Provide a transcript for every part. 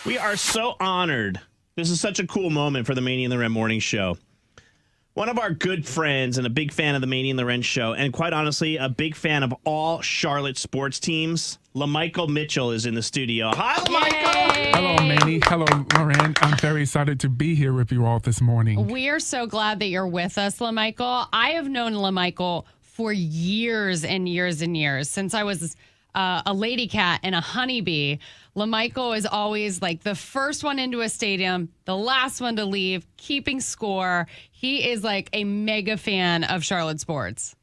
We are so honored. This is such a cool moment for the Maney LauRen Morning Show. One of our good friends and a big fan of the Maney LauRen Show, and quite honestly, a big fan of all Charlotte sports teams, LaMichael Mitchell is in the studio. Hi, LaMichael! Hello, Maney. Hello, Lauren. I'm very excited to be here with you all this morning. We are so glad that you're with us, LaMichael. I have known LaMichael for years and years and years. Since I was a lady cat and a honeybee, LaMichael is always like the first one into a stadium, the last one to leave, keeping score. He is like a mega fan of Charlotte sports.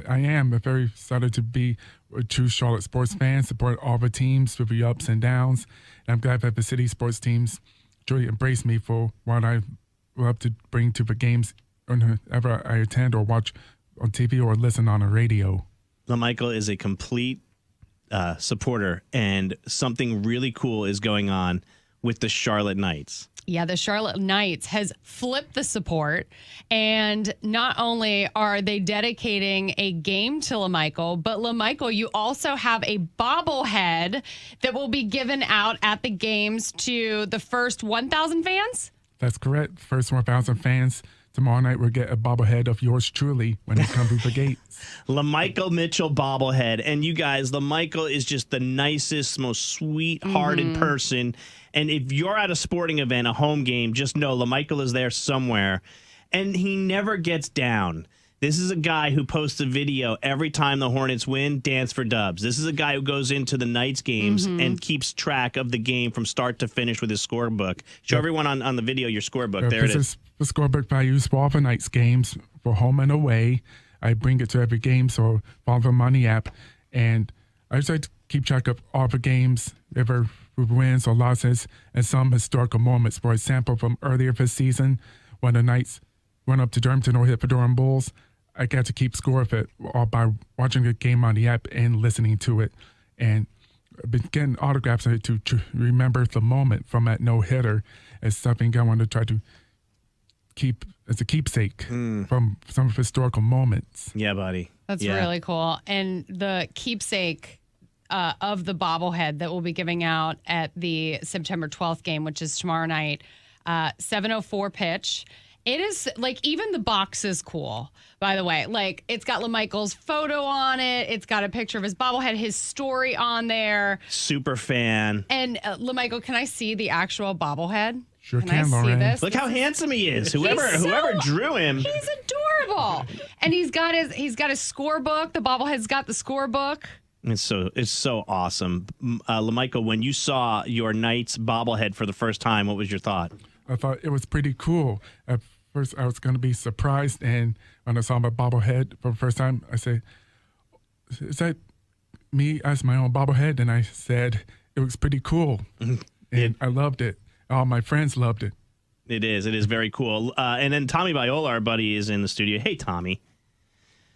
I am very excited to be a true Charlotte sports fan, support all the teams with the ups and downs. And I'm glad that the city sports teams truly embrace me for what I love to bring to the games whenever I attend or watch on TV or listen on the radio. LaMichael is a complete supporter, and something really cool is going on with the Charlotte Knights. Yeah, the Charlotte Knights has flipped the support, and not only are they dedicating a game to LaMichael, but LaMichael, you also have a bobblehead that will be given out at the games to the first 1,000 fans? That's correct. First 1,000 fans. Tomorrow night, we'll get a bobblehead of yours truly when they come through the gates. LaMichael Mitchell bobblehead. And you guys, LaMichael is just the nicest, most sweethearted person. And if you're at a sporting event, a home game, just know LaMichael is there somewhere. And he never gets down. This is a guy who posts a video every time the Hornets win, dance for dubs. This is a guy who goes into the Knights games and keeps track of the game from start to finish with his scorebook. Show everyone on the video your scorebook. There it is. The scorebook I use for all the Knights games, for home and away. I bring it to every game, so follow them on the app. And I just like to keep track of all the games, ever wins or losses, and some historical moments. For example, from earlier this season, when the Knights went up to Durham or hit the Durham Bulls, I got to keep score of it all by watching the game on the app and listening to it. And I've been getting autographs of it to remember the moment from that no-hitter as something I want to try to keep as a keepsake from some of the historical moments. Yeah, buddy. That's really cool. And the keepsake of the bobblehead that we'll be giving out at the September 12th game, which is tomorrow night, 7:04 pitch. It is like, even the box is cool, by the way. Like, it's got LaMichael's photo on it. It's got a picture of his bobblehead, his story on there. Super fan. And LaMichael, can I see the actual bobblehead? Sure can I see Lauren. this? Look how handsome he is. Whoever drew him. He's adorable. And he's got his scorebook. The bobblehead's got the scorebook. It's so awesome. LaMichael, when you saw your Knights bobblehead for the first time, what was your thought? I thought it was pretty cool. At first, I was going to be surprised, and when I saw my bobblehead for the first time, I said, "Is that me as my own bobblehead?" And I said, "It was pretty cool," and I loved it. All my friends loved it. It is very cool. And then Tommy Viola, our buddy, is in the studio. Hey, Tommy.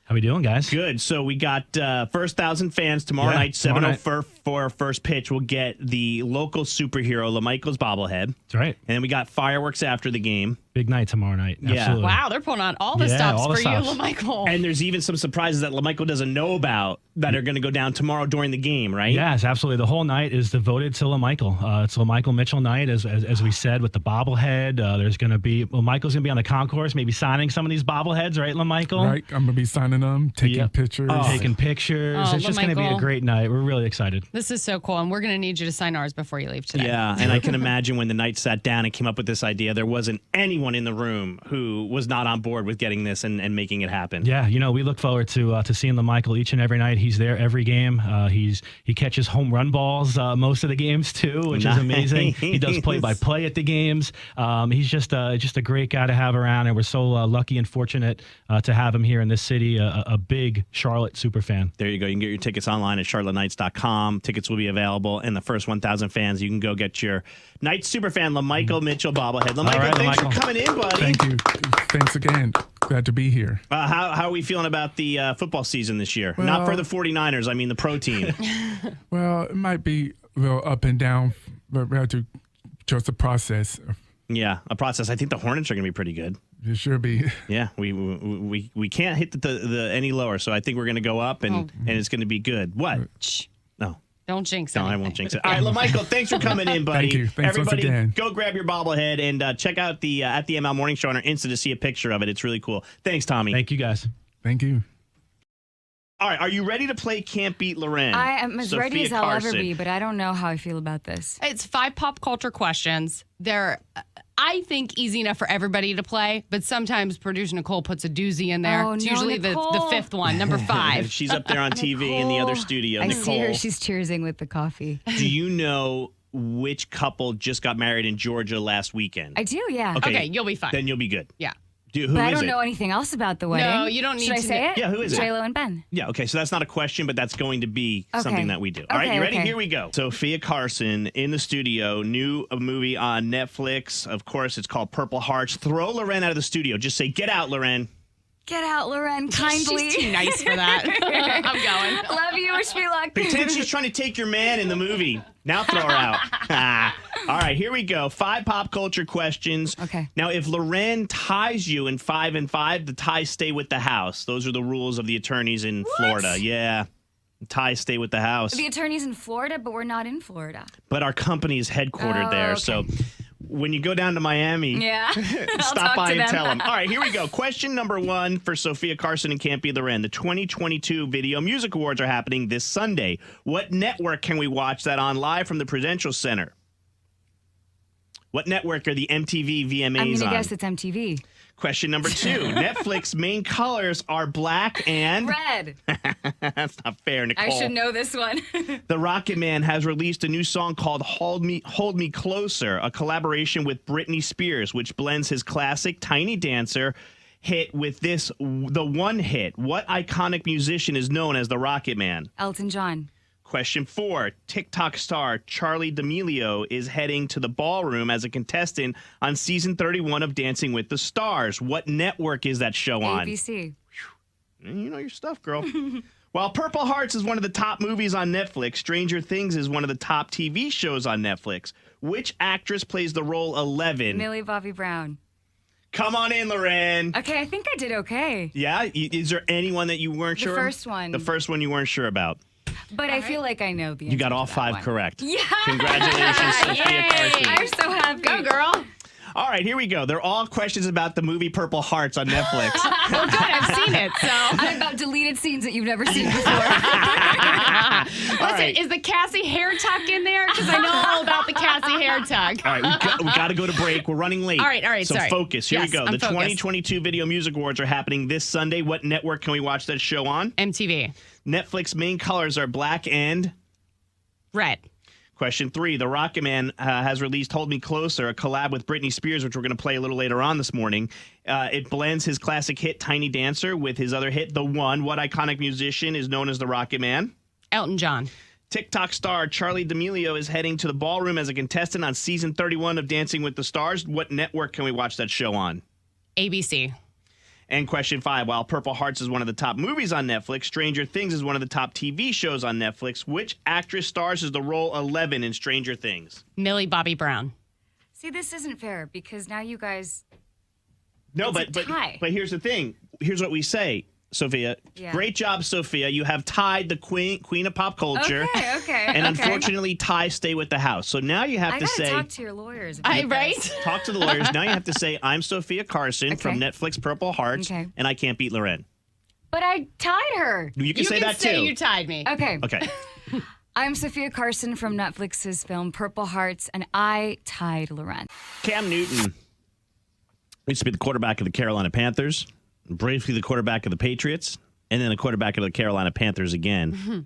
How we doing, guys? Good. So we got first 1,000 fans tomorrow night, 7:04 for first pitch. We'll get the local superhero, LaMichael's bobblehead. That's right. And then we got fireworks after the game. Big night tomorrow night. Yeah. Absolutely. Wow, they're pulling out all the stops all the for stops. you, LaMichael. And there's even some surprises that LaMichael doesn't know about that are going to go down tomorrow during the game, right? Yes, absolutely. The whole night is devoted to LaMichael. It's LaMichael Mitchell night, as we said, with the bobblehead. There's going to be, LaMichael's going to be on the concourse, maybe signing some of these bobbleheads, right, LaMichael? Right. I'm going to be signing them, taking pictures. Taking pictures. Oh, It's just going to be a LaMichael. great night. We're really excited. This is so cool, and we're going to need you to sign ours before you leave today. Yeah, and I can imagine when the Knights sat down and came up with this idea, there wasn't anyone in the room who was not on board with getting this and making it happen. Yeah, we look forward to seeing LaMichael each and every night. He's there every game. He catches home run balls most of the games too, which is amazing. He does play-by-play at the games. He's just a great guy to have around, and we're so lucky and fortunate to have him here in this city. A big Charlotte super fan. There you go. You can get your tickets online at charlotteknights.com. Tickets will be available, and the first 1,000 fans, you can go get your Knights super fan, LaMichael Mitchell bobblehead. LaMichael, right, thanks LaMichael. for coming in, buddy. Thank you. Thanks again. Glad to be here. How are we feeling about the football season this year? Not for the 49ers, I mean the pro team. Well, it might be a little up and down, but we have to trust the process. Yeah, a process. I think the Hornets are going to be pretty good. It should be. Yeah, we can't hit the any lower, so I think we're going to go up, and it's going to be good. What? Shh. No. Don't jinx No, anything. I won't jinx it. All right, LaMichael, thanks for coming in, buddy. Thank you. Thanks once Everybody, again. go grab your bobblehead and check out the at the ML Morning Show on our Insta to see a picture of it. It's really cool. Thanks, Tommy. Thank you, guys. Thank you. All right, are you ready to play Can't Beat LauRen? I am as ready Sofia as I'll ever Carson. be, but I don't know how I feel about this. It's 5 pop culture questions. They're, I think, easy enough for everybody to play, but sometimes producer Nicole puts a doozy in there. Oh, It's no, usually the Nicole. 5th one, number 5. She's up there on TV in the other studio. I Nicole, see her. She's cheersing with the coffee. do you know which couple just got married in Georgia last weekend? I do, yeah. Okay, you'll be fine. Then you'll be good. Yeah. Who But I is don't it? know anything else about the wedding. No, you don't need Should I to say know. it? Yeah, who is it? J-Lo and Ben. Yeah, okay, so that's not a question, but that's going to be something that we do. All right, Okay, you ready? okay. Here we go. Sofia Carson in the studio, new movie on Netflix. Of course, it's called Purple Hearts. Throw LauRen out of the studio. Just say, get out, LauRen. Get out, LauRen, kindly. She's too nice for that. I'm going. Love you. Wish me luck. Pretend she's trying to take your man in the movie. Now throw her out. All right, here we go. 5 pop culture questions. Okay. Now, if LauRen ties you in 5 and 5, the ties stay with the house. Those are the rules of the attorneys in Florida. Yeah. Ties stay with the house. The attorney's in Florida, but we're not in Florida. But our company is headquartered Oh, there. okay. So when you go down to Miami, Yeah. I'll stop talk by to and them. tell them. All right, here we go. Question number 1 for Sofia Carson and Can't Be LauRen. The 2022 Video Music Awards are happening this Sunday. What network can we watch that on live from the Prudential Center? What network are the MTV VMAs I'm going to on? guess it's MTV. Question number 2. Netflix main colors are black and... Red. That's not fair, Nicole. I should know this one. The Rocket Man has released a new song called Hold Me Closer, a collaboration with Britney Spears, which blends his classic Tiny Dancer hit with the one hit. What iconic musician is known as the Rocket Man? Elton John. Question 4. TikTok star Charlie D'Amelio is heading to the ballroom as a contestant on season 31 of Dancing with the Stars. What network is that show on? ABC. You know your stuff, girl. While Purple Hearts is one of the top movies on Netflix, Stranger Things is one of the top TV shows on Netflix. Which actress plays the role 11? Millie Bobby Brown. Come on in, LauRen. Okay, I think I did okay. Yeah? Is there anyone that you weren't The sure? first one. The first one you weren't sure about. But I feel like I know the answer You got to all that 5 one. correct. Yeah. Congratulations, Sofia Yay. Carson. I'm so happy. Go, girl. All right, here we go. They're all questions about the movie Purple Hearts on Netflix. Well, good. I've seen it, so. I'm about deleted scenes that you've never seen before. Listen, right. is the Cassie hair tuck in there? Because I know all about the Cassie hair tuck. All right, we got to go to break. We're running late. All right, So sorry. focus. Here Yes, we go. I'm The focused. 2022 Video Music Awards are happening this Sunday. What network can we watch that show on? MTV. Netflix main colors are black and... Red. Question 3. The Rocket Man has released Hold Me Closer, a collab with Britney Spears, which we're going to play a little later on this morning. It blends his classic hit, Tiny Dancer, with his other hit, The One. What iconic musician is known as the Rocket Man? Elton John. TikTok star Charlie D'Amelio is heading to the ballroom as a contestant on season 31 of Dancing with the Stars. What network can we watch that show on? ABC. And question 5, while Purple Hearts is one of the top movies on Netflix, Stranger Things is one of the top TV shows on Netflix. Which actress stars as the role 11 in Stranger Things? Millie Bobby Brown. See, this isn't fair because now you guys. No, It's a tie. but here's the thing. Here's what we say, Sofia. Yeah. Great job, Sofia. You have tied the queen of pop culture. Okay. And okay. unfortunately, ties stay with the house. So now you have I to gotta say... talk to your lawyers. about this. Right? Talk to the lawyers. Now you have to say, I'm Sofia Carson from Okay. Netflix Purple Hearts, Okay. and I Can't Beat LauRen. But I tied her. You can say that say too. you tied me. Okay. Okay. I'm Sofia Carson from Netflix's film Purple Hearts, and I tied LauRen. Cam Newton used to be the quarterback of the Carolina Panthers, briefly the quarterback of the Patriots, and then the quarterback of the Carolina Panthers again. Mm-hmm.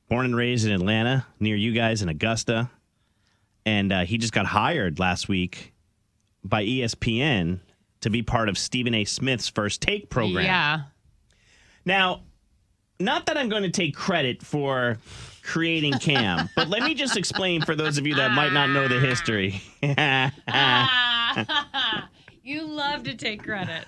Born and raised in Atlanta, near you guys in Augusta. And he just got hired last week by ESPN to be part of Stephen A. Smith's First Take program. Yeah. Now, not that I'm going to take credit for creating Cam, but let me just explain for those of you that might not know the history. You love to take credit.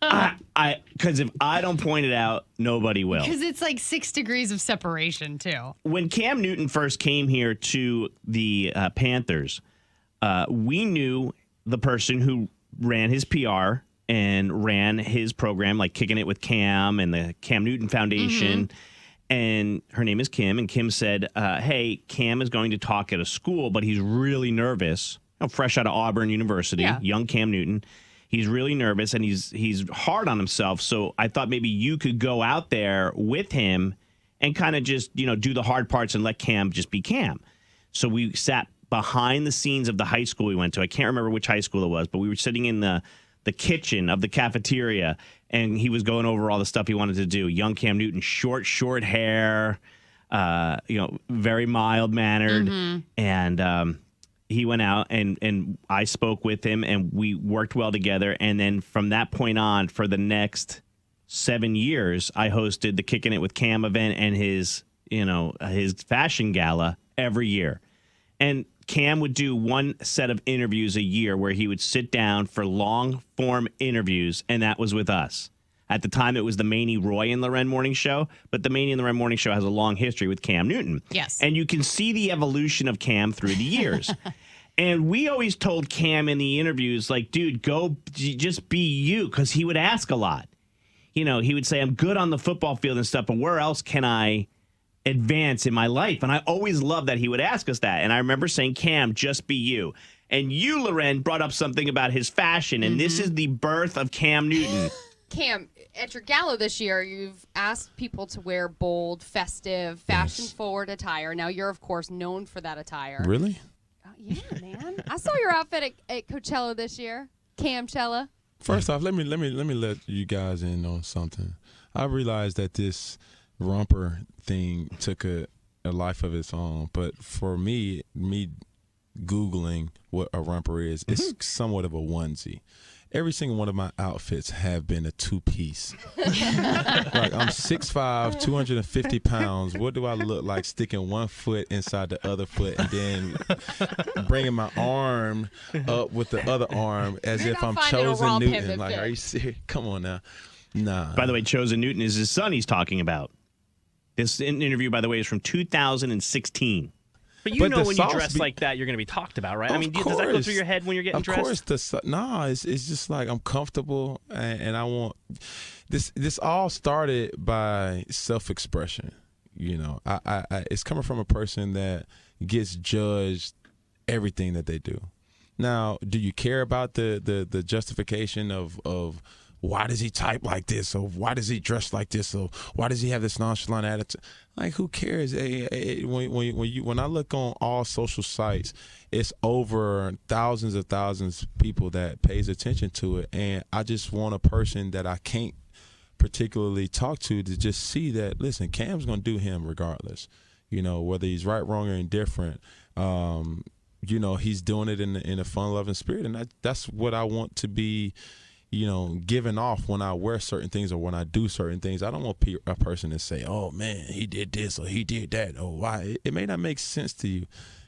Because if I don't point it out, nobody will. Because it's like 6 degrees of separation, too. When Cam Newton first came here to the Panthers, we knew the person who ran his PR and ran his program, like Kicking It with Cam and the Cam Newton Foundation. And her name is Kim. And Kim said, hey, Cam is going to talk at a school, but he's really nervous. Fresh out of Auburn University, young Cam Newton. He's really nervous and he's hard on himself. So I thought maybe you could go out there with him and kind of just, do the hard parts and let Cam just be Cam. So we sat behind the scenes of the high school we went to. I can't remember which high school it was, but we were sitting in the kitchen of the cafeteria, and he was going over all the stuff he wanted to do. Young Cam Newton, short hair, very mild-mannered. And he went out, and I spoke with him, and we worked well together. And then from that point on, for the next 7 years, I hosted the Kicking It with Cam event and his fashion gala every year. And Cam would do one set of interviews a year where he would sit down for long-form interviews, and that was with us. At the time, it was the Maney LauRen Morning Show, but the Maney LauRen Morning Show has a long history with Cam Newton. Yes. And you can see the evolution of Cam through the years. And we always told Cam in the interviews, like, dude, go just be you, because he would ask a lot. He would say, I'm good on the football field and stuff, but where else can I advance in my life? And I always loved that he would ask us that. And I remember saying, Cam, just be you. And you, Lauren, brought up something about his fashion, and this is the birth of Cam Newton. Cam, at your gala this year, you've asked people to wear bold, festive, fashion-forward attire. Now, you're, of course, known for that attire. Really? Yeah, man. I saw your outfit at Coachella this year. Camchella. First off, let me let you guys in on something. I realized that this romper thing took a life of its own, but for me Googling what a romper is, it's somewhat of a onesie. Every single one of my outfits have been a two-piece. Like, I'm 6'5", 250 pounds. What do I look like sticking one foot inside the other foot and then bringing my arm up with the other arm as if I'm Chosen Newton? Like, are you serious? Come on now. Nah. By the way, Chosen Newton is his son he's talking about. This interview, by the way, is from 2016. But when you dress like that, you're going to be talked about, right? I mean, does that go through your head when you're getting dressed? Of course. It's just like I'm comfortable, and I want this. This all started by self-expression. It's coming from a person that gets judged everything that they do. Now, do you care about the justification of why does he type like this, or why does he dress like this, or why does he have this nonchalant attitude? Like, who cares? When I look on all social sites, it's over thousands of people that pays attention to it, and I just want a person that I can't particularly talk to just see that, listen, Cam's going to do him regardless, whether he's right, wrong, or indifferent. He's doing it in a fun-loving spirit, and that's what I want to be giving off when I wear certain things or when I do certain things. I don't want a person to say, oh, man, he did this or he did that. Oh, why? It may not make sense to you.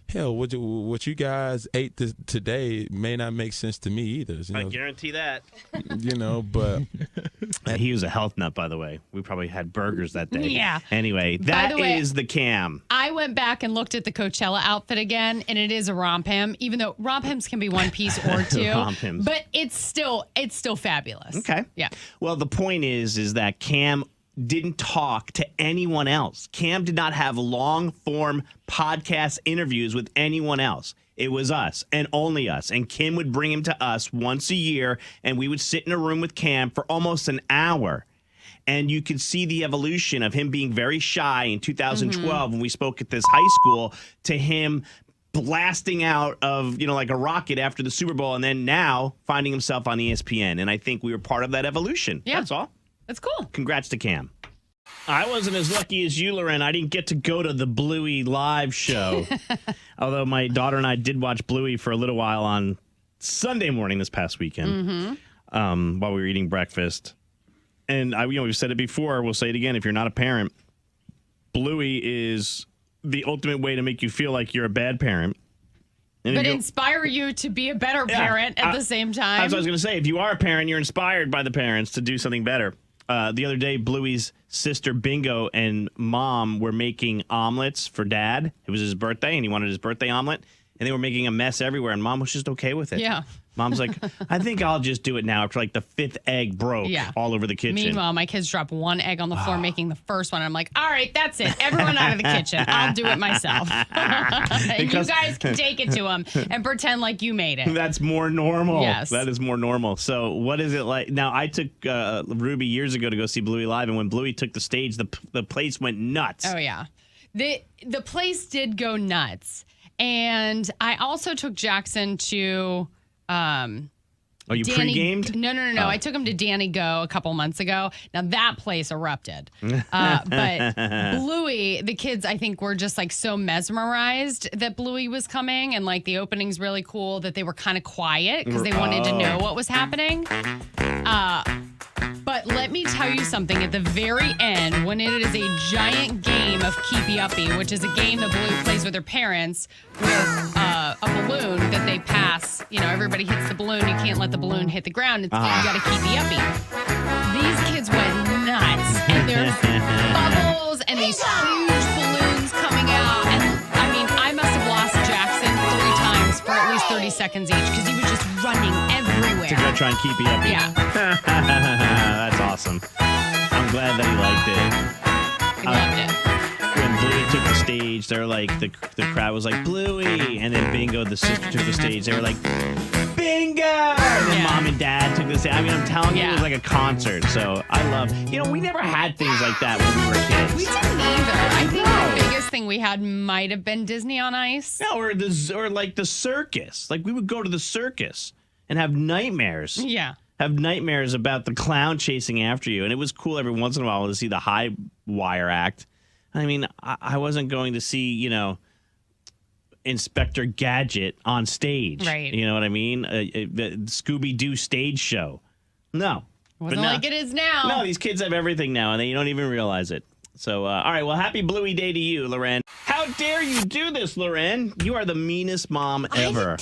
Hell, what you guys ate today may not make sense to me either. I guarantee that. But he was a health nut, by the way. We probably had burgers that day. Yeah. Anyway, that is the Cam. I went back and looked at the Coachella outfit again, and it is a romp hem, even though romp hems can be one piece or two. Romp hems. But it's still fabulous. Okay. Yeah. Well, the point is that Cam didn't talk to anyone else. Cam did not have long-form podcast interviews with anyone else. It was us and only us. And Kim would bring him to us once a year, and we would sit in a room with Cam for almost an hour. And you could see the evolution of him being very shy in 2012 when we spoke at this high school to him blasting out of, like a rocket after the Super Bowl, and then now finding himself on ESPN. And I think we were part of that evolution. Yeah. That's all. That's cool. Congrats to Cam. I wasn't as lucky as you, Lauren. I didn't get to go to the Bluey live show. Although my daughter and I did watch Bluey for a little while on Sunday morning this past weekend while we were eating breakfast. And we've said it before. We'll say it again. If you're not a parent, Bluey is the ultimate way to make you feel like you're a bad parent. But inspire you to be a better parent at the same time. That's what I was going to say. If you are a parent, you're inspired by the parents to do something better. The other day, Bluey's sister Bingo and mom were making omelets for Dad. It was his birthday, and he wanted his birthday omelet. and they were making a mess everywhere, and Mom was just okay with it. Yeah. Mom's like, I think I'll just do it now after like the 5th egg broke all over the kitchen. Meanwhile, my kids drop one egg on the floor, making the first one. I'm like, all right, that's it. Everyone out of the kitchen. I'll do it myself. And you guys can take it to them and pretend like you made it. That's more normal. Yes. That is more normal. So what is it like? Now, I took Ruby years ago to go see Bluey live, and when Bluey took the stage, the place went nuts. Oh, yeah. The place did go nuts. And I also took Jackson to... Oh, you pre-gamed? No. Oh. I took him to Danny Go a couple months ago. Now that place erupted. But Bluey, the kids, I think, were just like so mesmerized that Bluey was coming, and like the opening's really cool that they were kind of quiet because they wanted to know what was happening. But let me tell you something. At the very end, when it is a giant game of Keepy Uppy, which is a game that Bluey plays with her parents with a balloon that they pass. You know, everybody hits the balloon. You can't let the balloon hit the ground. You got to Keepy Uppy. These kids went nuts. And there's bubbles and these huge balloons coming out. And I mean, I must have lost Jackson 3 times for at least 30 seconds each because he was just running everywhere. To go try and keep you up. Yeah. That's awesome. I'm glad that he liked it. He loved it. When Bluey took the stage, they're like, the crowd was like, Bluey. And then Bingo, the sister, took the stage. They were like, Bingo! And then Mom and Dad took the stage. I mean, I'm telling you, it was like a concert. So I love, we never had things like that when we were kids. We didn't either. I think the biggest thing we had might have been Disney on Ice. No, or like the circus. Like we would go to the circus and have nightmares. Yeah. Have nightmares about the clown chasing after you. And it was cool every once in a while to see the high wire act. I mean, I wasn't going to see, Inspector Gadget on stage. Right. You know what I mean? The Scooby-Doo stage show. No. Wasn't like it is now. No, these kids have everything now, and you don't even realize it. So, all right, well, happy Bluey Day to you, LauRen. How dare you do this, LauRen? You are the meanest mom ever.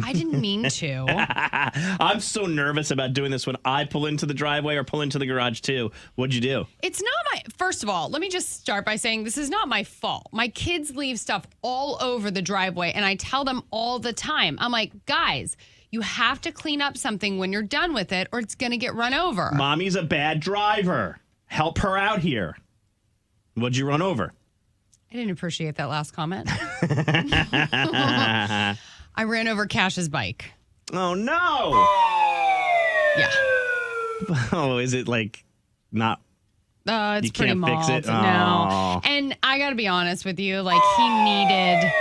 I didn't mean to. I'm so nervous about doing this when I pull into the driveway or pull into the garage, too. What'd you do? It's not first of all, let me just start by saying this is not my fault. My kids leave stuff all over the driveway, and I tell them all the time. I'm like, guys, you have to clean up something when you're done with it, or it's going to get run over. Mommy's a bad driver. Help her out here. What'd you run over? I didn't appreciate that last comment. I ran over Cash's bike. Oh, no. Yeah. Oh, is it like not? It's you pretty can't mauled. fix it? No. Oh. And I got to be honest with you. Like, he needed...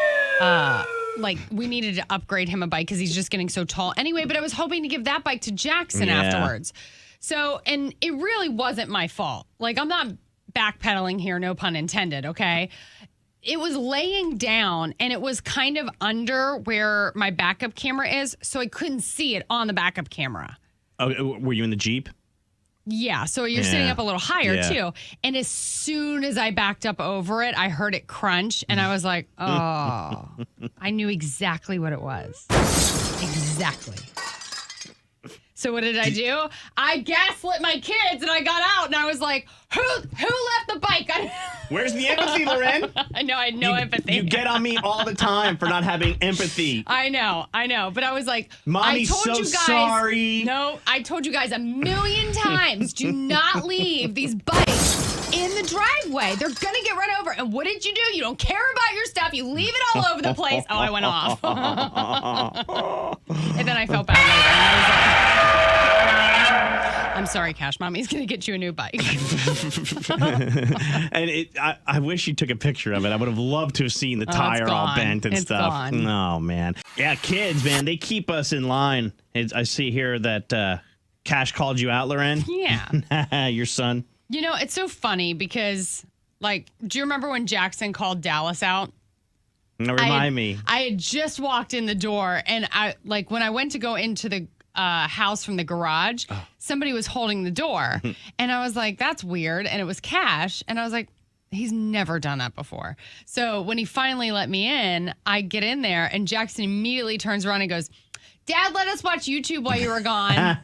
we needed to upgrade him a bike because he's just getting so tall. Anyway, but I was hoping to give that bike to Jackson afterwards. So, and it really wasn't my fault. Like, I'm not backpedaling here, no pun intended, okay? It was laying down, and it was kind of under where my backup camera is, so I couldn't see it on the backup camera. Oh, were you in the Jeep? Yeah, so you're sitting up a little higher, too. And as soon as I backed up over it, I heard it crunch, and I was like, oh. I knew exactly what it was. Exactly. So what did I do? I gaslit my kids, and I got out, and I was like, who left the bike? Where's the empathy, LauRen? I know, I had no empathy. You get on me all the time for not having empathy. I know. But I was like, Mommy's I told so you guys, sorry. No, I told you guys a million times, do not leave these bikes in the driveway. They're going to get run over. And what did you do? You don't care about your stuff. You leave it all over the place. Oh, I went off. And then I felt bad later. And I was like, I'm sorry, Cash. Mommy's going to get you a new bike. And I wish you took a picture of it. I would have loved to have seen the tire all bent and stuff. Gone. Oh, man. Yeah, kids, man, they keep us in line. I see here that Cash called you out, LauRen. Yeah. Your son. You know, it's so funny because, do you remember when Jackson called Dallas out? Now remind me. I had just walked in the door, and when I went to go into the house from the garage, somebody was holding the door, and I was like, that's weird. And it was Cash, and I was like, he's never done that before. So when he finally let me in, I get in there, and Jackson immediately turns around and goes, Dad, let us watch YouTube while you were gone. And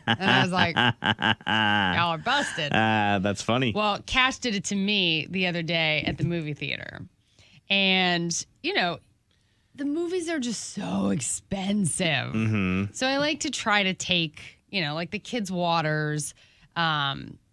I was like, y'all are busted. That's funny. Well, Cash did it to me the other day at the movie theater. And, the movies are just so expensive. Mm-hmm. So I like to try to take, like the kids' waters.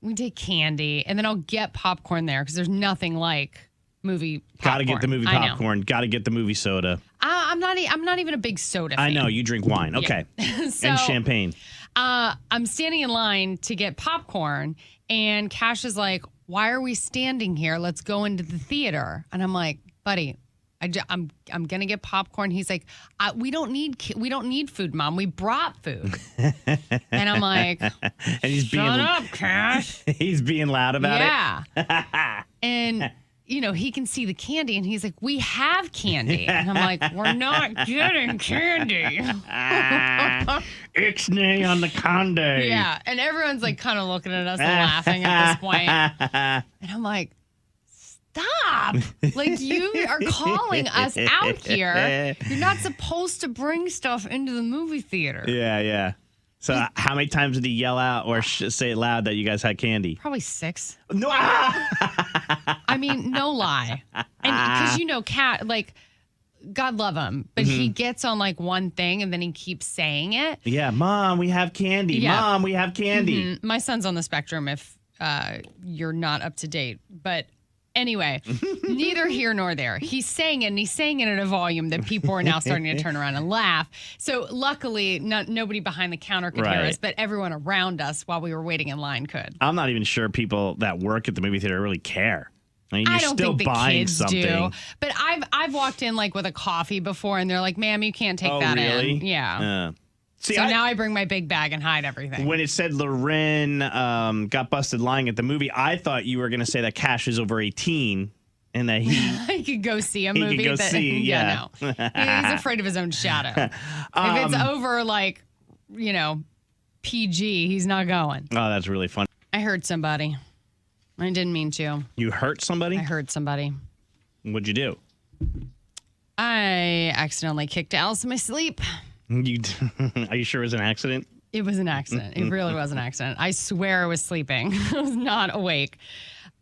We take candy, and then I'll get popcorn there because there's nothing like movie popcorn. Got to get the movie popcorn. Got to get the movie soda. I'm not even a big soda fan. I know you drink wine. Okay, So, and champagne. I'm standing in line to get popcorn, and Cash is like, "Why are we standing here? Let's go into the theater." And I'm like, "Buddy, I'm gonna get popcorn." He's like, "We don't need food, Mom. We brought food." And I'm like, and he's "Shut up, Cash." He's being loud about it. And he can see the candy, and he's like, "We have candy." And I'm like, "We're not getting candy." Ixnay on the candy. Yeah, and everyone's like kind of looking at us and laughing at this point. And I'm like, stop. Like, you are calling us out here. You're not supposed to bring stuff into the movie theater. Yeah. So how many times did he yell out or say it loud that you guys had candy? Probably 6. No. I mean, no lie. And because, Cat, like, God love him, but he gets on like one thing and then he keeps saying it. Yeah, Mom, we have candy. Yeah. Mom, we have candy. My son's on the spectrum if you're not up to date. But anyway, neither here nor there. He's saying it, and he's saying it at a volume that people are now starting to turn around and laugh. So luckily, nobody behind the counter could hear us, but everyone around us while we were waiting in line could. I'm not even sure people that work at the movie theater really care. I mean, I you're don't still think the buying kids something. do. But I've walked in like with a coffee before, and they're like, "Ma'am, you can't take that really? in." Yeah. See, so now I bring my big bag and hide everything. When it said LauRen got busted lying at the movie, I thought you were going to say that Cash is over 18 and that he could go see a movie. He could go see, yeah. No. He's afraid of his own shadow. If it's over like, PG, he's not going. Oh, that's really funny. I hurt somebody. I didn't mean to. You hurt somebody? I hurt somebody. What'd you do? I accidentally kicked Alice in my sleep. Are you sure it was an accident? It was an accident. It really was an accident. I swear I was sleeping. I was not awake.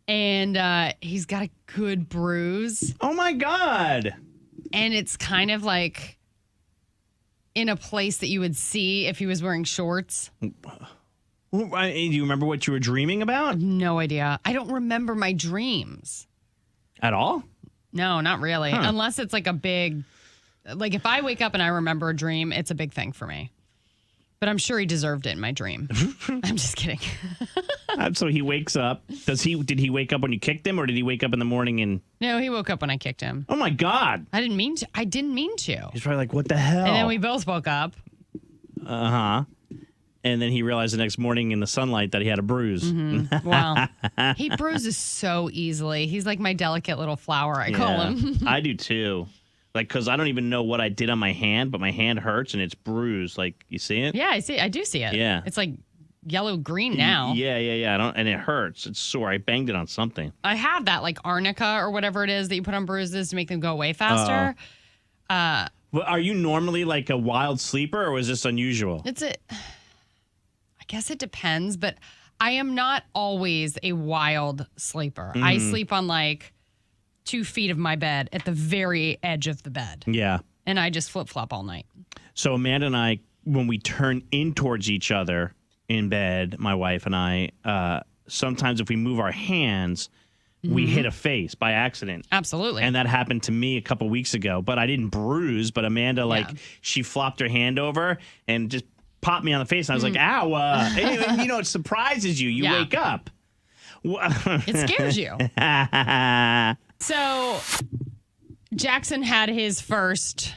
And he's got a good bruise. Oh, my God. And it's kind of like in a place that you would see if he was wearing shorts. Do you remember what you were dreaming about? No idea. I don't remember my dreams. At all? No, not really. Huh. Unless it's like a big, like if I wake up and I remember a dream, it's a big thing for me. But I'm sure he deserved it in my dream. I'm just kidding. So he wakes up. Did he wake up when you kicked him, or did he wake up in the morning and... No, he woke up when I kicked him. Oh, my God. I didn't mean to. He's probably like, what the hell? And then we both woke up. Uh-huh. And then he realized the next morning in the sunlight that he had a bruise. Mm-hmm. Well, he bruises so easily. He's like my delicate little flower, I call him. I do too. Like, because I don't even know what I did on my hand, but my hand hurts and it's bruised. Like, you see it? Yeah, I see. I do see it. Yeah. It's like yellow-green now. Yeah. And it hurts. It's sore. I banged it on something. I have that, like arnica or whatever it is that you put on bruises to make them go away faster. Well, are you normally like a wild sleeper, or was this unusual? I guess it depends, but I am not always a wild sleeper. I sleep on like 2 feet of my bed at the very edge of the bed. Yeah. And I just flip-flop all night. So Amanda and I, when we turn in towards each other in bed, my wife and I, sometimes if we move our hands, we hit a face by accident. Absolutely. And that happened to me a couple weeks ago, but I didn't bruise. But Amanda, she flopped her hand over and just popped me on the face. And I was like, ow. And, it surprises you. You wake up. It scares you. So Jackson had his first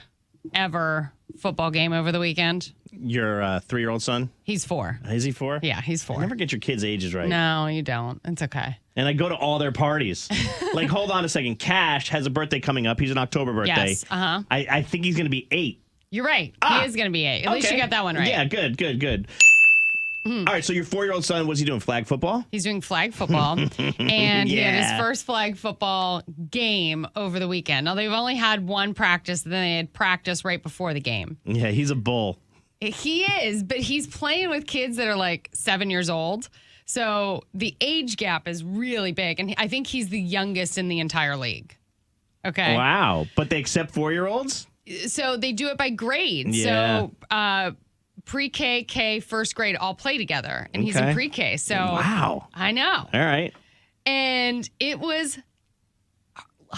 ever football game over the weekend. Your 3-year-old son? He's 4. Is he 4? Yeah, he's 4. I never get your kids' ages right. No, you don't. It's okay. And I go to all their parties. Like, hold on a second. Cash has a birthday coming up. He's an October birthday. Yes. Uh-huh. I think he's going to be 8. You're right. He is going to be 8. At least you got that one right. Yeah, good. All right, so your 4-year-old son, what's he doing, flag football? He's doing flag football. And he had his first flag football game over the weekend. Now, they've only had one practice, then they had practice right before the game. Yeah, he's a bull. He is, but he's playing with kids that are like 7 years old. So the age gap is really big. And I think he's the youngest in the entire league. Okay. Wow. But they accept 4-year-olds? So they do it by grade. Yeah. So pre-K, K, first grade all play together. And he's in pre-K. So wow. I know. All right. And it was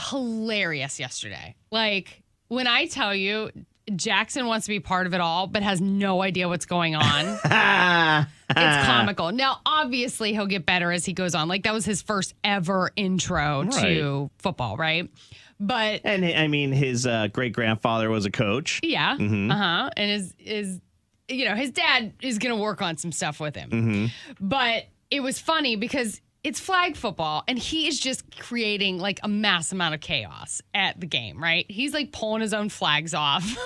hilarious yesterday. Like, when I tell you, Jackson wants to be part of it all, but has no idea what's going on. It's comical. Now, obviously, he'll get better as he goes on. Like, that was his first ever intro to football, right? But and I mean, his great grandfather was a coach. Yeah. And his his dad is going to work on some stuff with him. But it was funny because it's flag football, and he is just creating like a mass amount of chaos at the game, right? He's like pulling his own flags off.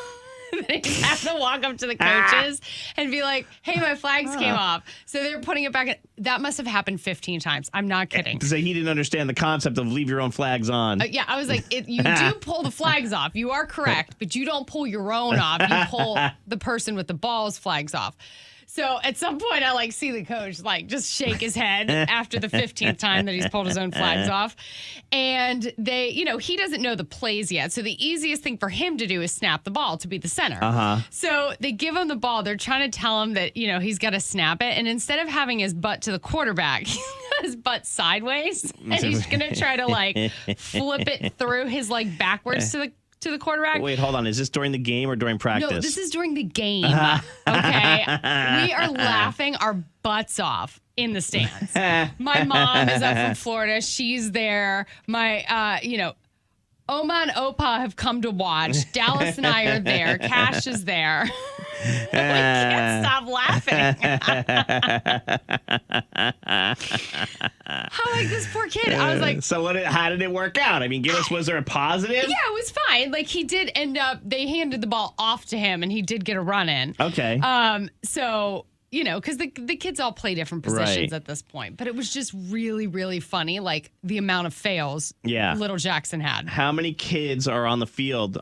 They just have to walk up to the coaches and be like, hey, my flags came off. So they're putting it back in. That must have happened 15 times. I'm not kidding. So he didn't understand the concept of leave your own flags on. Yeah, I was like, you do pull the flags off. You are correct, but you don't pull your own off. You pull the person with the ball's flags off. So at some point, I like see the coach like just shake his head after the 15th time that he's pulled his own flags off. And they, he doesn't know the plays yet. So the easiest thing for him to do is snap the ball to be the center. So they give him the ball. They're trying to tell him that, he's got to snap it. And instead of having his butt to the quarterback, he's got his butt sideways. And he's going to try to like flip it through his like backwards to the quarterback. Wait, hold on. Is this during the game or during practice? No, this is during the game. Okay. We are laughing our butts off in the stands. My mom is up from Florida. She's there. My, Oma and Opa have come to watch. Dallas and I are there. Cash is there. We can't stop laughing. How like this poor kid. I was like, so how did it work out? I mean, was there a positive? Yeah, it was fine. Like he did end up, they handed the ball off to him and he did get a run in. Okay. So, because the kids all play different positions at this point, but it was just really, really funny. Like the amount of fails little Jackson had. How many kids are on the field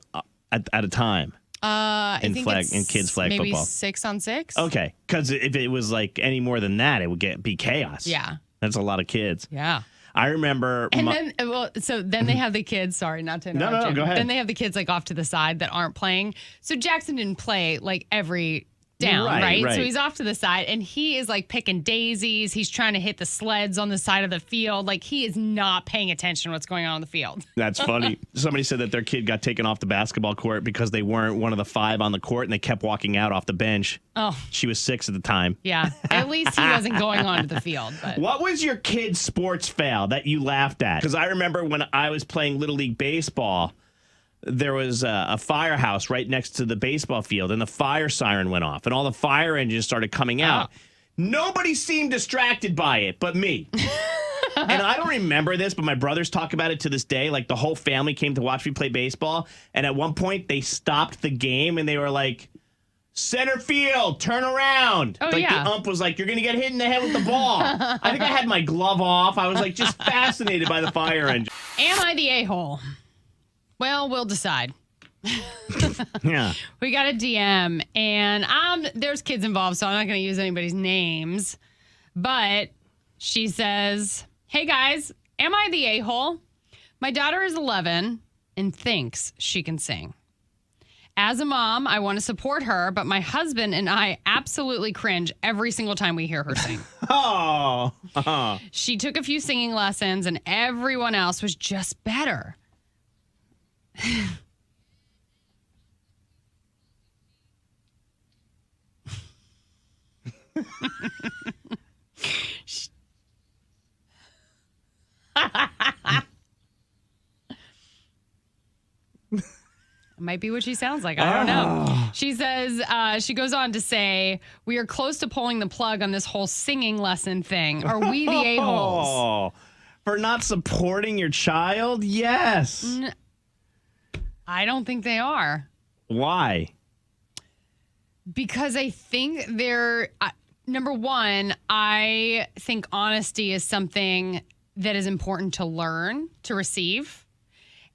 at a time? I think in kids flag maybe football, 6 on 6. Okay, because if it was like any more than that, it would be chaos. Yeah, that's a lot of kids. Yeah, I remember. And then they have the kids. Sorry, not to interrupt. No, go ahead. Then they have the kids like off to the side that aren't playing. So Jackson didn't play like every down, right? So he's off to the side and he is like picking daisies. He's trying to hit the sleds on the side of the field. Like he is not paying attention to what's going on the field. That's funny. Somebody said that their kid got taken off the basketball court because they weren't one of the 5 on the court and they kept walking out off the bench. Oh. She was 6 at the time. Yeah. At least he wasn't going onto the field. But. What was your kid's sports fail that you laughed at? Because I remember when I was playing Little League Baseball, there was a firehouse right next to the baseball field, and the fire siren went off, and all the fire engines started coming out. Nobody seemed distracted by it but me. And I don't remember this, but my brothers talk about it to this day. Like, the whole family came to watch me play baseball, and at one point, they stopped the game, and they were like, center field, turn around. Oh, like, the ump was like, you're going to get hit in the head with the ball. I think I had my glove off. I was, like, just fascinated by the fire engine. Am I the a-hole? Well, we'll decide. Yeah. We got a DM, and there's kids involved, so I'm not going to use anybody's names. But she says, hey, guys, am I the a-hole? My daughter is 11 and thinks she can sing. As a mom, I want to support her, but my husband and I absolutely cringe every single time we hear her sing. She took a few singing lessons, and everyone else was just better. Might be what she sounds like. I don't know. She says, she goes on to say, we are close to pulling the plug on this whole singing lesson thing. Are we the a-holes? For not supporting your child? Yes. I don't think they are. Why? Because I think they're, number one, I think honesty is something that is important to learn, to receive.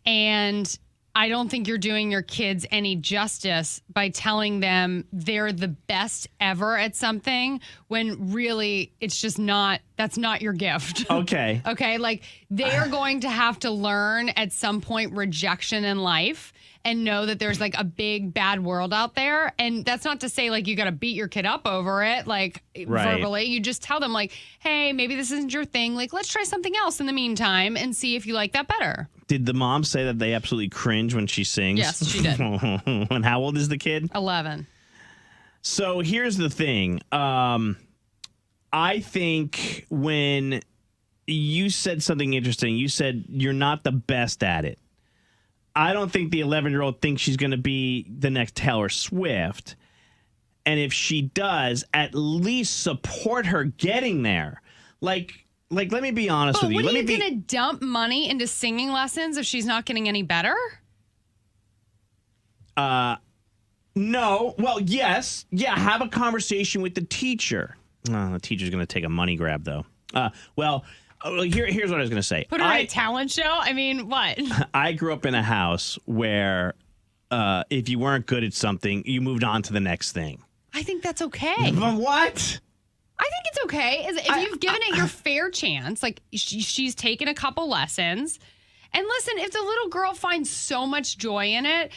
And I don't think you're doing your kids any justice by telling them they're the best ever at something when really it's just not, that's not your gift. Okay. Okay. Like they are going to have to learn at some point rejection in life. and know that there's like a big bad world out there. And that's not to say like you got to beat your kid up over it, like verbally. You just tell them like, hey, maybe this isn't your thing. Like, let's try something else in the meantime and see if you like that better. Did the mom say that they absolutely cringe when she sings? Yes, she did. And how old is the kid? 11. So here's the thing. I think when you said something interesting, you said you're not the best at it. I don't think the 11-year-old thinks she's going to be the next Taylor Swift. And if she does, at least support her getting there. Like let me be honest with you. What, are you going to dump money into singing lessons if she's not getting any better? No. Well, yes. Yeah, have a conversation with the teacher. The teacher's going to take a money grab, though. Here's what I was going to say. Put her on a talent show? I mean, what? I grew up in a house where if you weren't good at something, you moved on to the next thing. I think that's okay. But what? I think it's okay. If you've given it your fair chance, like she's taken a couple lessons. And listen, if the little girl finds so much joy in it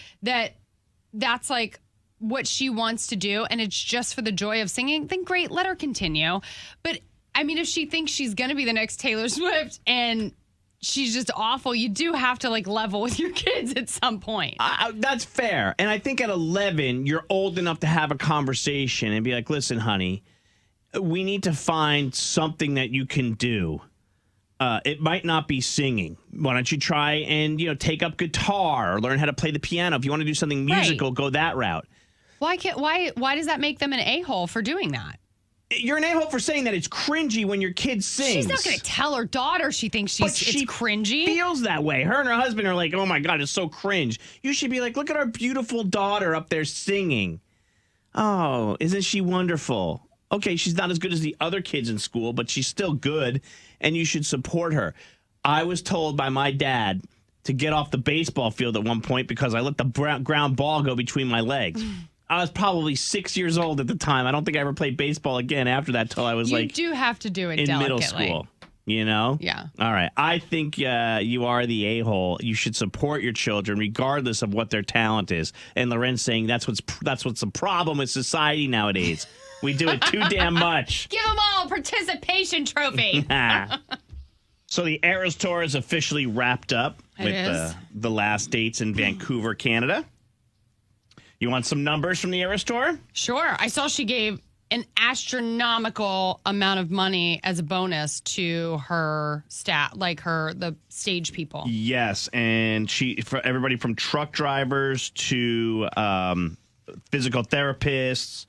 that's like what she wants to do and it's just for the joy of singing, then great, let her continue. But I mean, if she thinks she's going to be the next Taylor Swift and she's just awful, you do have to like level with your kids at some point. That's fair. And I think at 11, you're old enough to have a conversation and be like, listen, honey, we need to find something that you can do. It might not be singing. Why don't you try and, take up guitar or learn how to play the piano? If you want to do something musical, go that route. Why does that make them an a-hole for doing that? You're an a-hole for saying that it's cringy when your kid sings. She's not going to tell her daughter she thinks it's cringy. Feels that way. Her and her husband are like, oh my God, it's so cringe. You should be like, look at our beautiful daughter up there singing. Oh, isn't she wonderful? Okay, she's not as good as the other kids in school, but she's still good, and you should support her. I was told by my dad to get off the baseball field at one point because I let the ground ball go between my legs. I was probably 6 years old at the time. I don't think I ever played baseball again after that till I was You do have to do it in delicately. middle school. Yeah. All right. I think you are the a-hole. You should support your children regardless of what their talent is. And LauRen's saying that's what's the problem with society nowadays. We do it too damn much. Give them all a participation trophy. So the Eras Tour is officially wrapped up with the last dates in Vancouver, Canada. You want some numbers from the Eras Tour? Sure. I saw she gave an astronomical amount of money as a bonus to her staff, like the stage people. Yes, and for everybody from truck drivers to physical therapists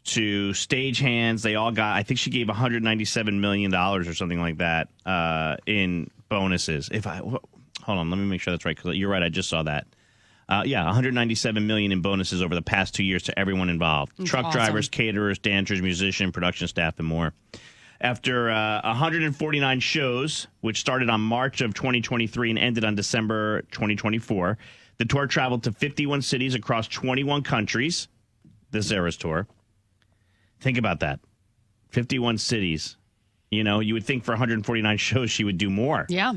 to stagehands, they all got, I think she gave $197 million or something like that in bonuses. Hold on, let me make sure that's right, because you're right, I just saw that. $197 million in bonuses over the past 2 years to everyone involved. That's Truck awesome. drivers, caterers, dancers, musicians, production staff, and more. After 149 shows, which started on March of 2023 and ended on December 2024, the tour traveled to 51 cities across 21 countries. This Eras Tour. Think about that. 51 cities. You would think for 149 shows she would do more. Yeah.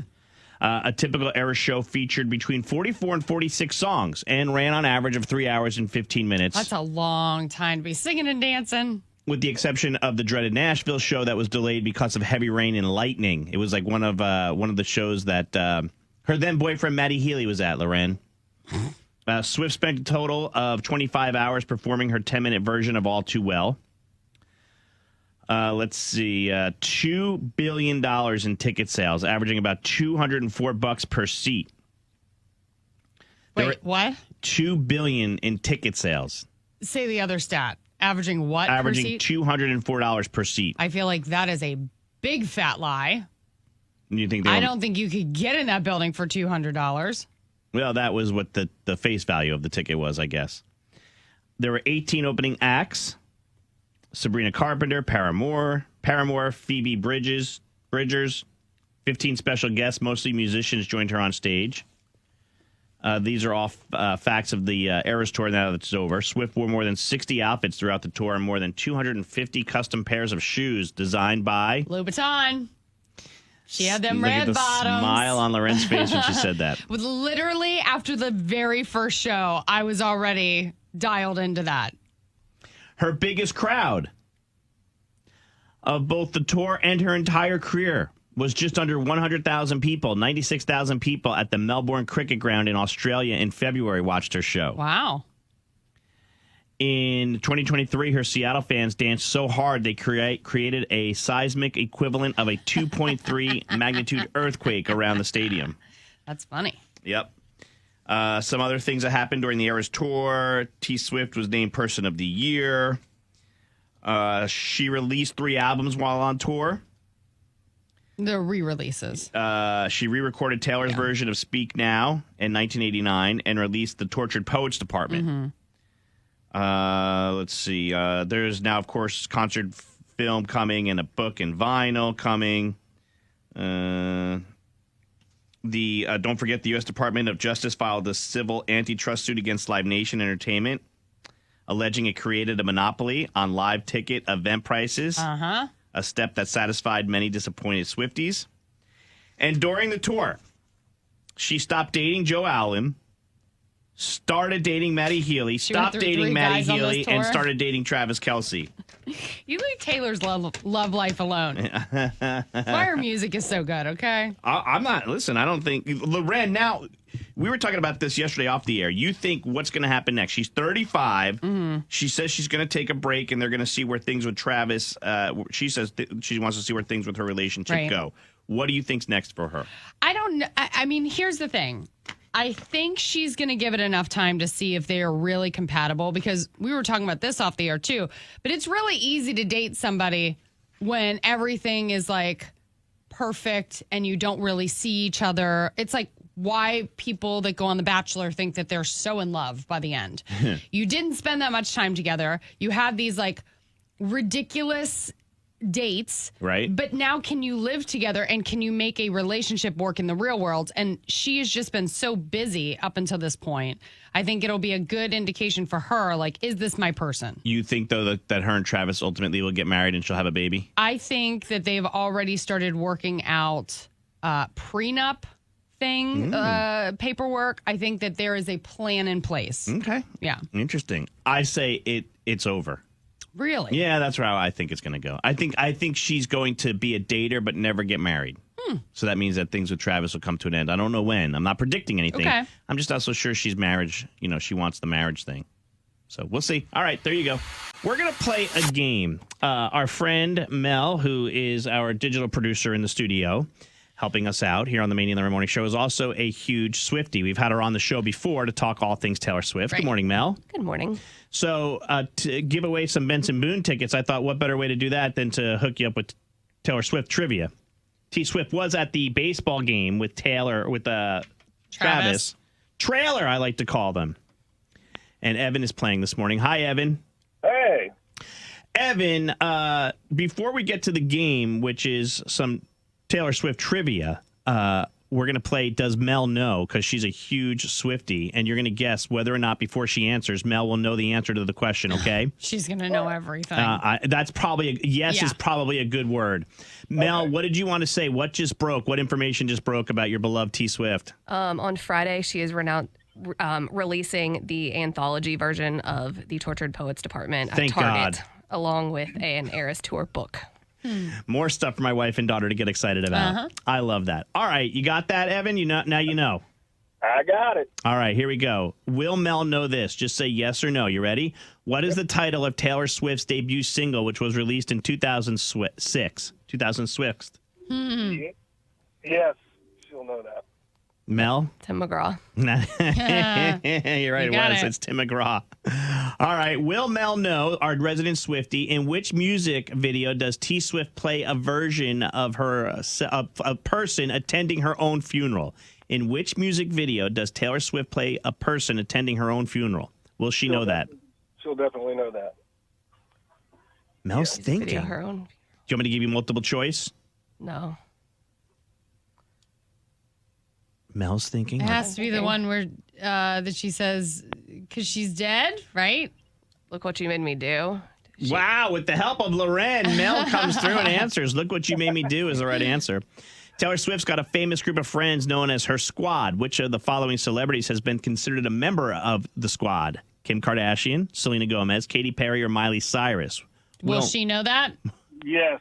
A typical Eras show featured between 44 and 46 songs and ran on average of 3 hours and 15 minutes. That's a long time to be singing and dancing. With the exception of the dreaded Nashville show that was delayed because of heavy rain and lightning. It was like one of the shows that her then boyfriend Maddie Healy was at, LauRen. Swift spent a total of 25 hours performing her 10-minute version of All Too Well. Let's see, $2 billion in ticket sales, averaging about $204 per seat. Wait, what? $2 billion in ticket sales. Say the other stat. Averaging what Averaging per seat? $204 per seat. I feel like that is a big fat lie. You think I don't think you could get in that building for $200. Well, that was what the face value of the ticket was, I guess. There were 18 opening acts. Sabrina Carpenter, Paramore, Phoebe Bridgers, 15 special guests, mostly musicians, joined her on stage. These are all facts of the Eras Tour now that it's over. Swift wore more than 60 outfits throughout the tour and more than 250 custom pairs of shoes designed by Louboutin. She had them Look at red the bottoms. smile on LauRen's face when she said that. With literally after the very first show, I was already dialed into that. Her biggest crowd of both the tour and her entire career was just under 100,000 people. 96,000 people at the Melbourne Cricket Ground in Australia in February watched her show. Wow. In 2023, her Seattle fans danced so hard they created a seismic equivalent of a 2.3 magnitude earthquake around the stadium. That's funny. Yep. Some other things that happened during the Eras tour. T Swift was named Person of the Year. She released 3 albums while on tour. The re-releases. She re-recorded Taylor's version of Speak Now in 1989 and released the Tortured Poets Department. Let's see. There's now, of course, concert film coming and a book and vinyl coming. Don't forget the U.S. Department of Justice filed a civil antitrust suit against Live Nation Entertainment, alleging it created a monopoly on live ticket event prices. A step that satisfied many disappointed Swifties. And during the tour, she stopped dating Joe Allen, started dating Maddie Healy, stopped dating Maddie Healy, and started dating Travis Kelce. You leave Taylor's love life alone. Why her music is so good, okay? I'm not, listen, I don't think, LauRen, now, we were talking about this yesterday off the air. You think what's going to happen next? She's 35. She says she's going to take a break, and they're going to see where things with Travis, she says she wants to see where things with her relationship go. What do you think's next for her? I don't know. I mean, here's the thing. I think she's going to give it enough time to see if they are really compatible, because we were talking about this off the air too. But it's really easy to date somebody when everything is like perfect and you don't really see each other. It's like why people that go on The Bachelor think that they're so in love by the end. You didn't spend that much time together. You had these like ridiculous dates, right? But now can you live together and can you make a relationship work in the real world? And she has just been so busy up until this point. I think it'll be a good indication for her, like, is this my person? You think, though, that her and Travis ultimately will get married and she'll have a baby? I think that they've already started working out prenup thing, paperwork. I think that there is a plan in place. Okay. Yeah. Interesting. I say it's over. Really? Yeah, that's how I think it's going to go. I think she's going to be a dater but never get married. So that means that things with Travis will come to an end. I don't know when. I'm not predicting anything. Okay. I'm just not so sure she's marriage. You know, she wants the marriage thing. So we'll see. All right, there you go. We're going to play a game. Our friend Mel, who is our digital producer in the studio, helping us out here on the Maney LauRen Morning Show, is also a huge Swiftie. We've had her on the show before to talk all things Taylor Swift. Right. Good morning, Mel. Good morning. So to give away some Benson Boone tickets, I thought what better way to do that than to hook you up with Taylor Swift trivia. T Swift was at the baseball game with Travis. Trailer, I like to call them. And Evan is playing this morning. Hi, Evan. Hey. Evan, before we get to the game, which is some Taylor Swift trivia, we're going to play Does Mel Know? Because she's a huge Swiftie, and you're going to guess whether or not before she answers, Mel will know the answer to the question, okay? She's going to know everything. That's probably, is probably a good word. Mel, what did you want to say? What just broke? What information just broke about your beloved T Swift? On Friday, she is releasing the anthology version of the Tortured Poets Department at Target, along with an Eras Tour book. More stuff for my wife and daughter to get excited about. I love that. All right, you got that, Evan? Now you know. I got it. All right, here we go. Will Mel know this? Just say yes or no. You ready? What is the title of Taylor Swift's debut single, which was released in 2006? 2006. Yes, she'll know that. Mel? Tim McGraw. You're right, it's Tim McGraw. All right, will Mel know, our resident Swiftie, in which music video does T Swift play a version of her, a person attending her own funeral? In which music video does Taylor Swift play a person attending her own funeral? Will she know that? She'll definitely know that. Mel's thinking. Her own. Do you want me to give you multiple choice? No. Mel's thinking. It has to be the one where that she says, because she's dead, right? Look what you made me do. Wow, with the help of LauRen, Mel comes through and answers. Look what you made me do is the right answer. Taylor Swift's got a famous group of friends known as her squad. Which of the following celebrities has been considered a member of the squad? Kim Kardashian, Selena Gomez, Katy Perry, or Miley Cyrus? Will she know that? Yes.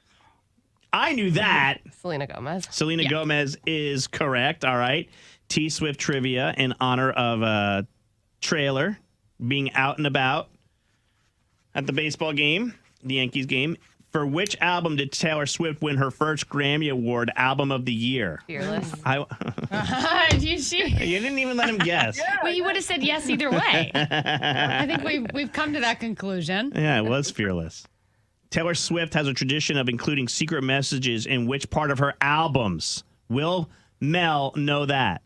I knew that. Selena Gomez. Selena Gomez is correct. All right. T-Swift trivia in honor of a trailer being out and about at the baseball game, the Yankees game. For which album did Taylor Swift win her first Grammy Award, Album of the Year? Fearless. You didn't even let him guess. Well, you would have said yes either way. I think we've come to that conclusion. Yeah, it was Fearless. Taylor Swift has a tradition of including secret messages in which part of her albums? Will Mel know that?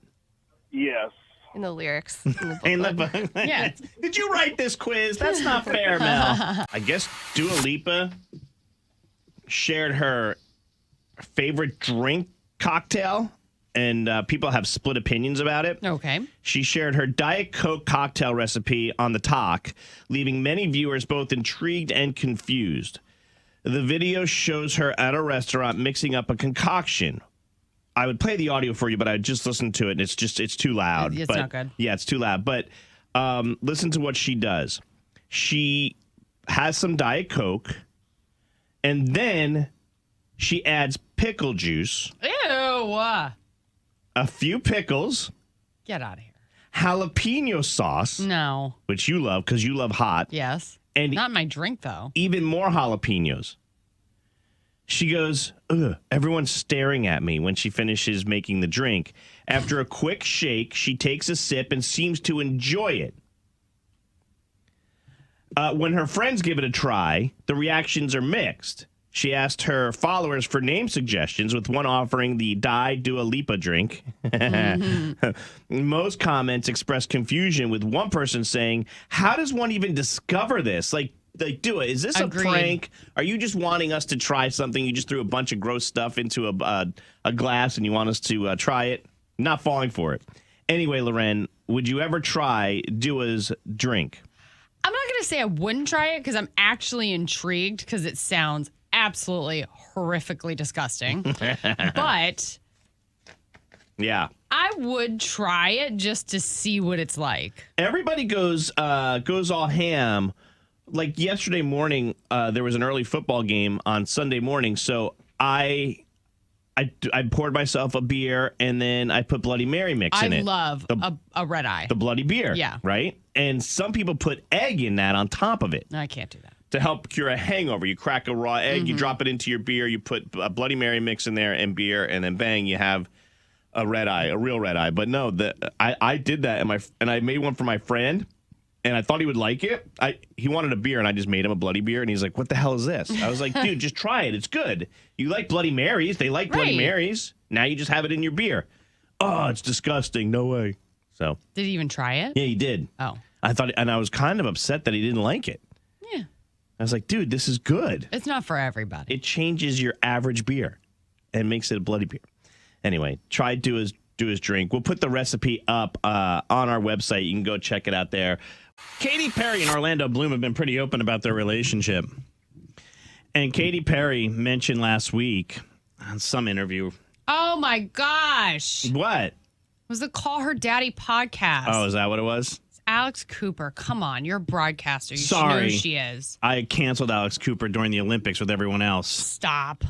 Yes. In the lyrics. In the book. Yeah. Did you write this quiz? That's not fair, Mel. I guess Dua Lipa shared her favorite drink cocktail, and people have split opinions about it. Okay. She shared her Diet Coke cocktail recipe on the talk, leaving many viewers both intrigued and confused. The video shows her at a restaurant mixing up a concoction. I would play the audio for you, but I just listened to it, and it's too loud. It's not good. Yeah, it's too loud. But listen to what she does. She has some Diet Coke, and then she adds pickle juice. Ew. A few pickles. Get out of here. Jalapeno sauce. No. Which you love because you love hot. Yes. And not my drink, though. Even more jalapenos. She goes, ugh, everyone's staring at me when she finishes making the drink. After a quick shake, she takes a sip and seems to enjoy it. When her friends give it a try, the reactions are mixed. She asked her followers for name suggestions, with one offering the Dua Lipa drink. Most comments express confusion, with one person saying, how does one even discover this? Like Dua, is this Agreed. a prank? Are you just wanting us to try something? You just threw a bunch of gross stuff into a glass and you want us to try it? Not falling for it. Anyway, Lauren, would you ever try Dua's drink? I'm not going to say I wouldn't try it because I'm actually intrigued because it sounds absolutely horrifically disgusting. But yeah, I would try it just to see what it's like. Everybody goes all ham. Like yesterday morning, there was an early football game on Sunday morning, so I poured myself a beer and then I put Bloody Mary mix in it. I love a red eye. The bloody beer. Yeah. Right? And some people put egg in that on top of it. No, I can't do that. To help cure a hangover. You crack a raw egg, you drop it into your beer, you put a Bloody Mary mix in there and beer, and then bang, you have a red eye, a real red eye. But no, I did that, and I made one for my friend, and I thought he would like it. He wanted a beer, and I just made him a Bloody Beer, and he's like, what the hell is this? I was like, dude, just try it. It's good. You like Bloody Marys. They like Bloody Marys. Now you just have it in your beer. Oh, it's disgusting. No way. So. Did he even try it? Yeah, he did. Oh. I thought, and I was kind of upset that he didn't like it. Yeah. I was like, dude, this is good. It's not for everybody. It changes your average beer and makes it a bloody beer. Anyway, try Dua's drink. We'll put the recipe up on our website. You can go check it out there. Katy Perry and Orlando Bloom have been pretty open about their relationship. And Katy Perry mentioned last week on some interview. Oh, my gosh. What? It was the Call Her Daddy podcast. Oh, is that what it was? Alex Cooper, come on. You're a broadcaster. You Sorry. should know who she is. I canceled Alex Cooper during the Olympics with everyone else. Stop.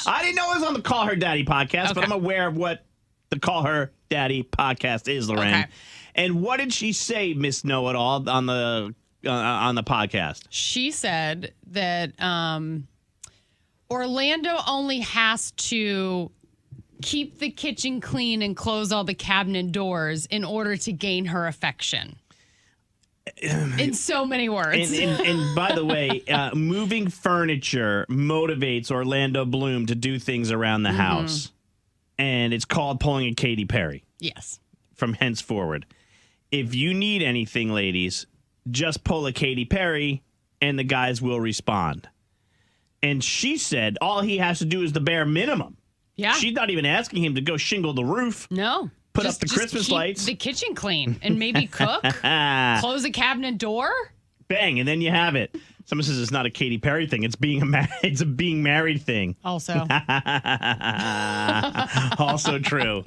I didn't know it was on the Call Her Daddy podcast, but I'm aware of what the Call Her Daddy podcast is, Lauren. Okay. And what did she say, Miss Know-It-All, on the podcast? She said that Orlando only has to keep the kitchen clean and close all the cabinet doors in order to gain her affection. In so many words. And by the way, moving furniture motivates Orlando Bloom to do things around the house. And it's called pulling a Katy Perry. Yes. From henceforward. If you need anything, ladies, just pull a Katy Perry and the guys will respond. And she said all he has to do is the bare minimum. Yeah. She's not even asking him to go shingle the roof. No. Put up the Christmas keep lights. The kitchen clean and maybe cook. Close a cabinet door. Bang, and then you have it. Someone says it's not a Katy Perry thing. It's it's a being married thing. Also. Also true.